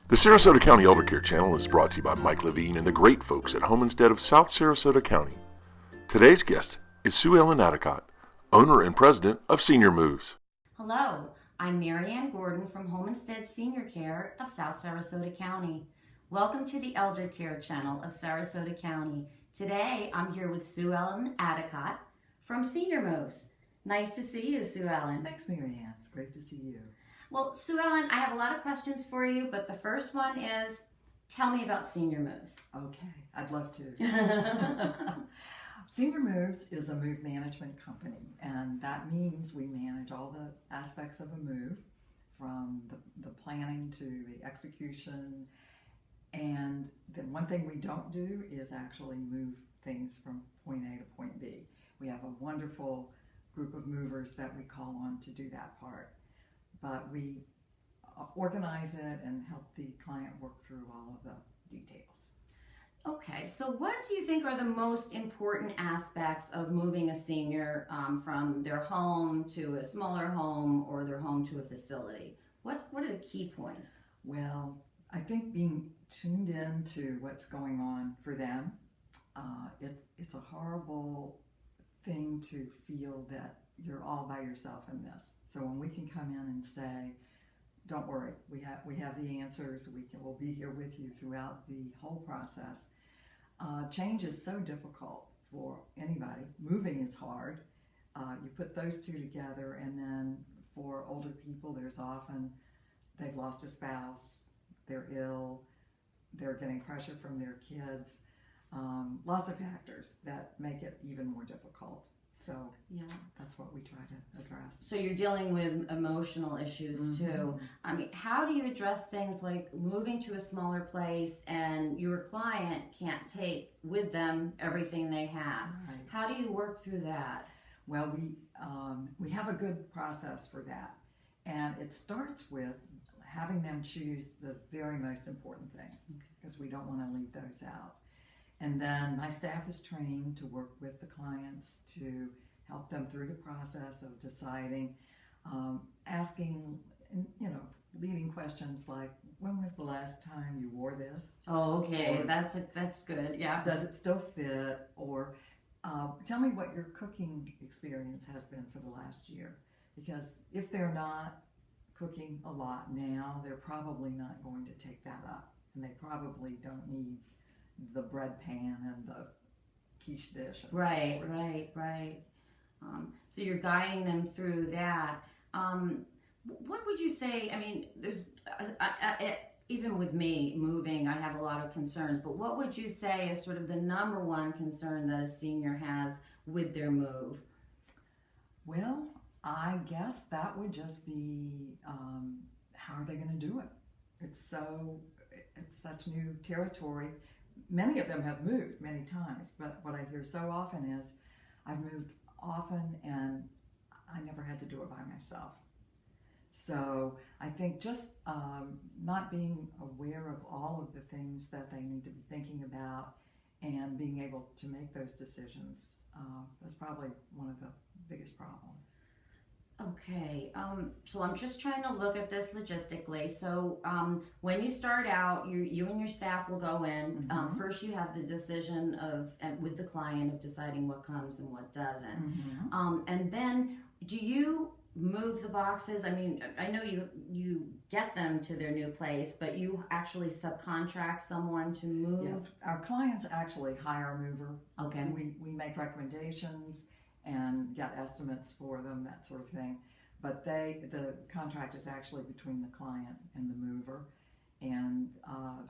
The Sarasota County Eldercare channel is brought to you by Mike Levine and the great folks at Home Instead of South Sarasota County. Today's guest is Sue Ellen Adicott, owner and president of Senior Moves. Hello, I'm Marianne Gordon from Home Instead Senior Care of South Sarasota County. Welcome to the Eldercare channel of Sarasota County. Today I'm here with Sue Ellen Adicott from Senior Moves. Nice to see you, Sue Ellen. Thanks, Marianne. It's great to see you. Well, Sue Ellen, I have a lot of questions for you, but the first one is, tell me about Senior Moves. Okay, I'd love to. Senior Moves is a move management company, and that means we manage all the aspects of a move, from the planning to the execution. And the one thing we don't do is actually move things from point A to point B. We have a wonderful group of movers that we call on to do that part. But we organize it and help the client work through all of the details. Okay, so what do you think are the most important aspects of moving a senior from their home to a smaller home or their home to a facility? What are the key points? Well, I think being tuned in to what's going on for them, it's a horrible thing to feel that you're all by yourself in this. So when we can come in and say, don't worry, we have the answers, we'll be here with you throughout the whole process. Change is so difficult for anybody. Moving is hard. You put those two together, and then for older people, there's often they've lost a spouse, they're ill, they're getting pressure from their kids. Lots of factors that make it even more difficult. So yeah, that's what we try to address. So you're dealing with emotional issues too. I mean, how do you address things like moving to a smaller place and your client can't take with them everything they have? Right. How do you work through that? Well, we have a good process for that, and it starts with having them choose the very most important things, because we don't want to leave those out. And then my staff is trained to work with the clients to help them through the process of deciding, asking, leading questions like, when was the last time you wore this? Oh, okay, Or, that's good, yeah. does it still fit? Or tell me what your cooking experience has been for the last year. Because if they're not cooking a lot now, they're probably not going to take that up. And they probably don't need the bread pan and the quiche dish. And Right, so forth. right. So you're guiding them through that. What would you say? I mean, there's even with me moving, I have a lot of concerns. But what would you say is sort of the number one concern that a senior has with their move? Well, I guess that would just be how are they going to do it? It's such new territory. Many of them have moved many times, but what I hear so often is, I've moved often and I never had to do it by myself. So I think just not being aware of all of the things that they need to be thinking about and being able to make those decisions, that's probably one of the biggest problems. Okay, so I'm just trying to look at this logistically. So when you start out, you and your staff will go in. First, you have the decision with the client of deciding what comes and what doesn't. And then, do you move the boxes? I mean, I know you get them to their new place, but you actually subcontract someone to move? Yes, our clients actually hire a mover. Okay. We make recommendations and get estimates for them, that sort of thing. But the contract is actually between the client and the mover. And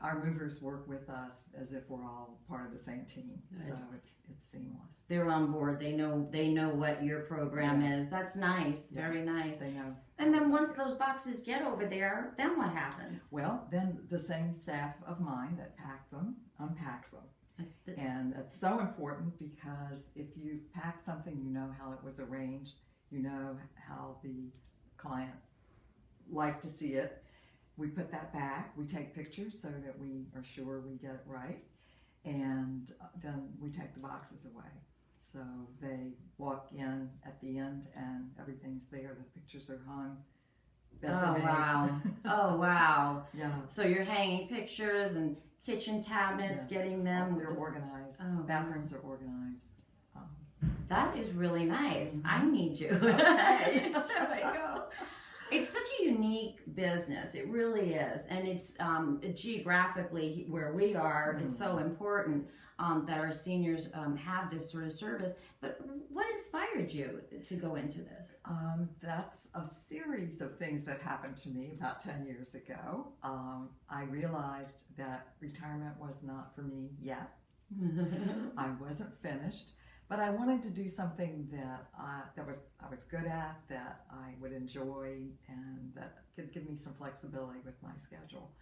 our movers work with us as if we're all part of the same team. Good. So it's seamless. They're on board. They know what your program Yes. is. That's nice. Yeah. Very nice. They know. And then once those boxes get over there, then what happens? Well, then the same staff of mine that pack them unpacks them. And it's so important, because if you pack something, you know how it was arranged, you know how the client liked to see it. We put that back, we take pictures so that we are sure we get it right, and then we take the boxes away. So they walk in at the end and everything's there, the pictures are hung, That's Oh, amazing. wow. Oh, wow. Yeah. So you're hanging pictures and kitchen cabinets, Yes. getting them. They're organized. Oh, Bathrooms are organized. That is really nice. Mhm. I need you. Okay. Next time I go. It's such a unique business. It really is. And it's geographically where we are, it's so important that our seniors have this sort of service. But what inspired you to go into this? That's a series of things that happened to me about 10 years ago. I realized that retirement was not for me yet. I wasn't finished, but I wanted to do something that I was good at, that I would enjoy, and that could give me some flexibility with my schedule.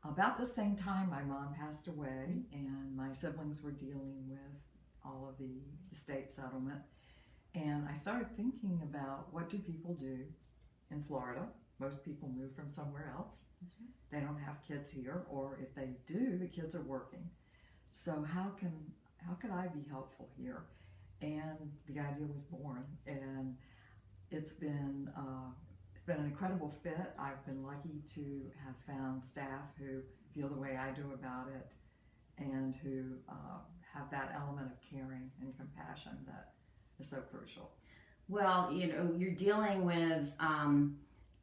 About the same time, my mom passed away, and my siblings were dealing with all of the estate settlement. And I started thinking about, what do people do in Florida? Most people move from somewhere else. That's right. They don't have kids here, or if they do, the kids are working. So how could I be helpful here? And the idea was born, and it's been an incredible fit. I've been lucky to have found staff who feel the way I do about it, and who have that element of caring and compassion that is so crucial. Well, you're dealing with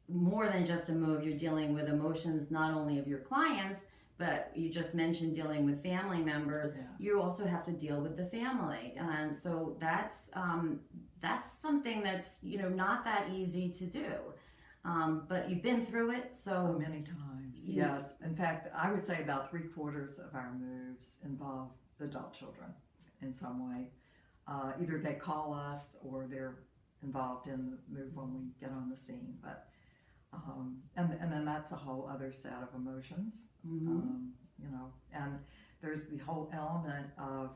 more than just a move. You're dealing with emotions not only of your clients, but you just mentioned dealing with family members. Yes. You also have to deal with the family, and so that's something that's not that easy to do. But you've been through it, so Many times, yes. In fact, I would say about 3/4 of our moves involve adult children in some way. Either they call us, or they're involved in the move when we get on the scene. But and then that's a whole other set of emotions, and there's the whole element of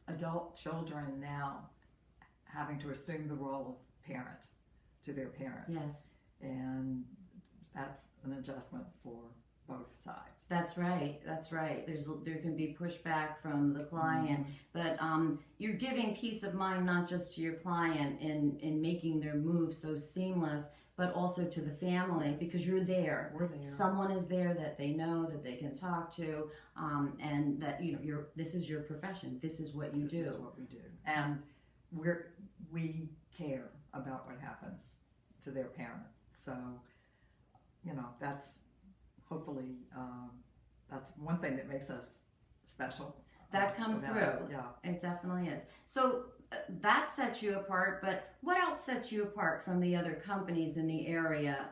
adult children now having to assume the role of parent to their parents. Yes. And that's an adjustment for both sides. That's right. There can be pushback from the client, but you're giving peace of mind not just to your client in making their move so seamless, but also to the family, because you're there. We're there. Someone is there that they know, that they can talk to, and that this is your profession. This is what you do. This is what we do, and we care about what happens to their parent. So, that's hopefully that's one thing that makes us special. That comes through. Yeah, it definitely is. So that sets you apart. But what else sets you apart from the other companies in the area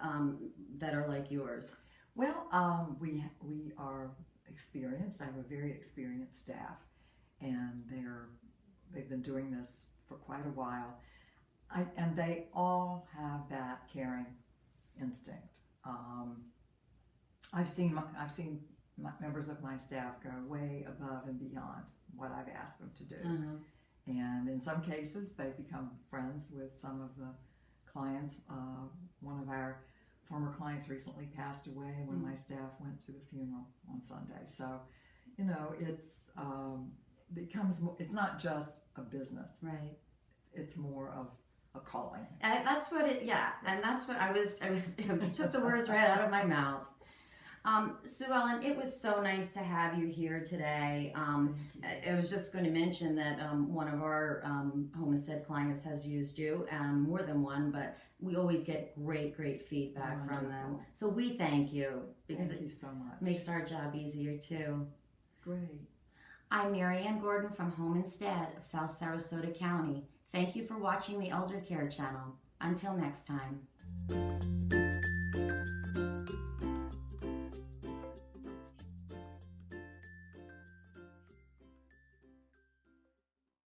that are like yours? Well, we are experienced. I have a very experienced staff, and they've been doing this for quite a while. And they all have that caring instinct. I've seen members of my staff go way above and beyond what I've asked them to do. And in some cases, they become friends with some of the clients. One of our former clients recently passed away when my staff went to the funeral on Sunday. So, it's not just a business. Right. It's more of a calling. That's what and that's what I was you took the words right out of my mouth. Sue Ellen, it was so nice to have you here today. I was just going to mention that one of our homestead clients has used you, more than one, but we always get great feedback from them. So we thank you, because Thank you so much. makes our job easier too. Great. I'm Mary Ann Gordon from Home Instead of South Sarasota County. Thank you for watching the Eldercare channel. Until next time.